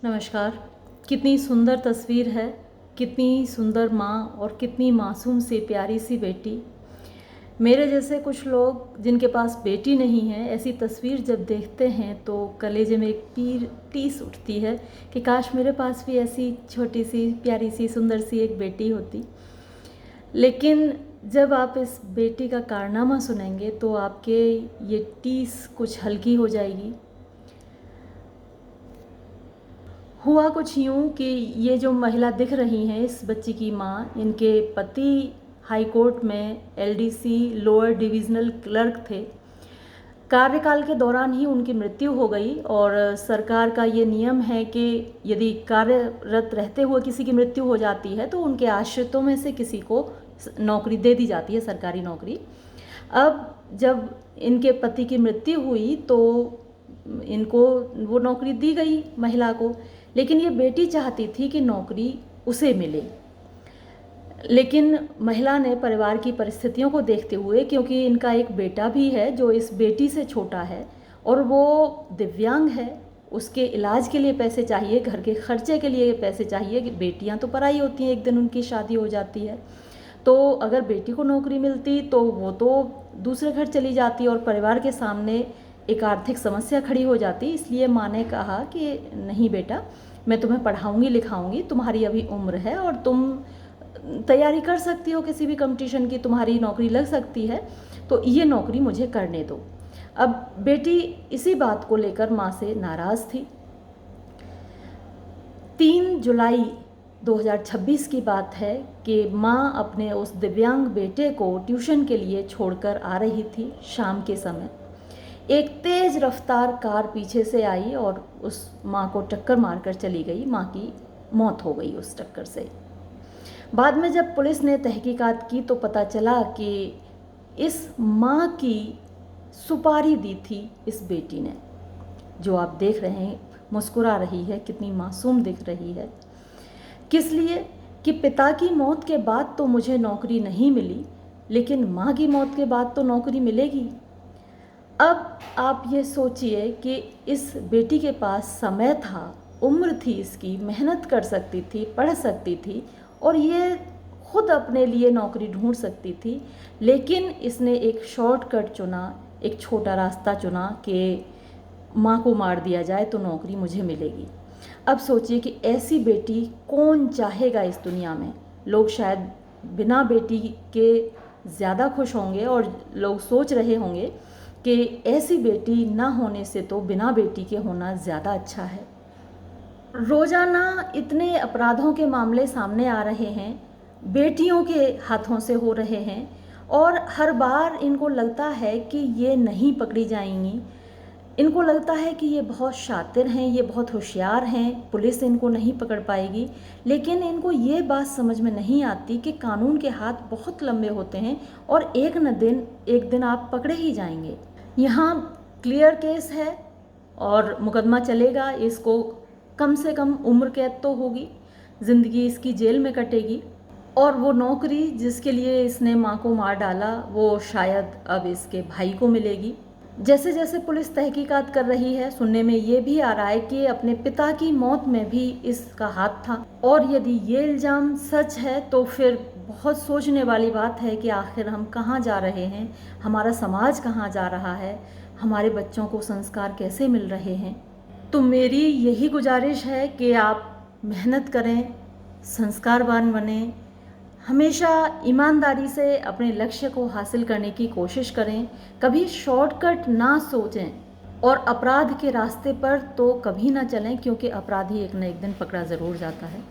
नमस्कार। कितनी सुंदर तस्वीर है, कितनी सुंदर माँ और कितनी मासूम सी प्यारी सी बेटी। मेरे जैसे कुछ लोग जिनके पास बेटी नहीं है, ऐसी तस्वीर जब देखते हैं तो कलेजे में एक पीर टीस उठती है कि काश मेरे पास भी ऐसी छोटी सी प्यारी सी सुंदर सी एक बेटी होती। लेकिन जब आप इस बेटी का कारनामा सुनेंगे तो आपके ये टीस कुछ हल्की हो जाएगी। हुआ कुछ यूँ कि ये जो महिला दिख रही हैं, इस बच्ची की माँ, इनके पति हाई कोर्ट में एलडीसी लोअर डिविजनल क्लर्क थे। कार्यकाल के दौरान ही उनकी मृत्यु हो गई और सरकार का ये नियम है कि यदि कार्यरत रहते हुए किसी की मृत्यु हो जाती है तो उनके आश्रितों में से किसी को नौकरी दे दी जाती है, सरकारी नौकरी। अब जब इनके पति की मृत्यु हुई तो इनको वो नौकरी दी गई महिला को, लेकिन ये बेटी चाहती थी कि नौकरी उसे मिले। लेकिन महिला ने परिवार की परिस्थितियों को देखते हुए, क्योंकि इनका एक बेटा भी है जो इस बेटी से छोटा है और वो दिव्यांग है, उसके इलाज के लिए पैसे चाहिए, घर के खर्चे के लिए पैसे चाहिए। बेटियां तो पराई होती हैं, एक दिन उनकी शादी हो जाती है, तो अगर बेटी को नौकरी मिलती तो वो तो दूसरे घर चली जाती और परिवार के सामने एक आर्थिक समस्या खड़ी हो जाती। इसलिए माँ ने कहा कि नहीं बेटा, मैं तुम्हें पढ़ाऊंगी लिखाऊंगी, तुम्हारी अभी उम्र है और तुम तैयारी कर सकती हो किसी भी कंपटीशन की, तुम्हारी नौकरी लग सकती है, तो ये नौकरी मुझे करने दो। अब बेटी इसी बात को लेकर माँ से नाराज़ थी। 3 जुलाई 2026 की बात है कि माँ अपने उस दिव्यांग बेटे को ट्यूशन के लिए छोड़कर आ रही थी। शाम के समय एक तेज़ रफ्तार कार पीछे से आई और उस माँ को टक्कर मारकर चली गई। माँ की मौत हो गई उस टक्कर से। बाद में जब पुलिस ने तहकीकात की तो पता चला कि इस माँ की सुपारी दी थी इस बेटी ने, जो आप देख रहे हैं मुस्कुरा रही है, कितनी मासूम दिख रही है। किस लिए? कि पिता की मौत के बाद तो मुझे नौकरी नहीं मिली, लेकिन माँ की मौत के बाद तो नौकरी मिलेगी। अब आप ये सोचिए कि इस बेटी के पास समय था, उम्र थी इसकी, मेहनत कर सकती थी, पढ़ सकती थी और ये खुद अपने लिए नौकरी ढूंढ सकती थी, लेकिन इसने एक शॉर्टकट चुना, एक छोटा रास्ता चुना कि माँ को मार दिया जाए तो नौकरी मुझे मिलेगी। अब सोचिए कि ऐसी बेटी कौन चाहेगा इस दुनिया में। लोग शायद बिना बेटी के ज़्यादा खुश होंगे और लोग सोच रहे होंगे कि ऐसी बेटी ना होने से तो बिना बेटी के होना ज़्यादा अच्छा है। रोज़ाना इतने अपराधों के मामले सामने आ रहे हैं, बेटियों के हाथों से हो रहे हैं और हर बार इनको लगता है कि ये नहीं पकड़ी जाएंगी। इनको लगता है कि ये बहुत शातिर हैं, ये बहुत होशियार हैं, पुलिस इनको नहीं पकड़ पाएगी। लेकिन इनको ये बात समझ में नहीं आती कि कानून के हाथ बहुत लंबे होते हैं और एक दिन आप पकड़े ही जाएंगे। यहाँ क्लियर केस है और मुकदमा चलेगा, इसको कम से कम उम्र कैद तो होगी, ज़िंदगी इसकी जेल में कटेगी और वो नौकरी जिसके लिए इसने माँ को मार डाला वो शायद अब इसके भाई को मिलेगी। जैसे जैसे पुलिस तहकीकात कर रही है, सुनने में ये भी आ रहा है कि अपने पिता की मौत में भी इसका हाथ था और यदि ये इल्ज़ाम सच है तो फिर बहुत सोचने वाली बात है कि आखिर हम कहाँ जा रहे हैं, हमारा समाज कहाँ जा रहा है, हमारे बच्चों को संस्कार कैसे मिल रहे हैं। तो मेरी यही गुजारिश है कि आप मेहनत करें, संस्कारवान बने, हमेशा ईमानदारी से अपने लक्ष्य को हासिल करने की कोशिश करें, कभी शॉर्टकट ना सोचें और अपराध के रास्ते पर तो कभी ना चलें, क्योंकि अपराधी एक न एक दिन पकड़ा ज़रूर जाता है।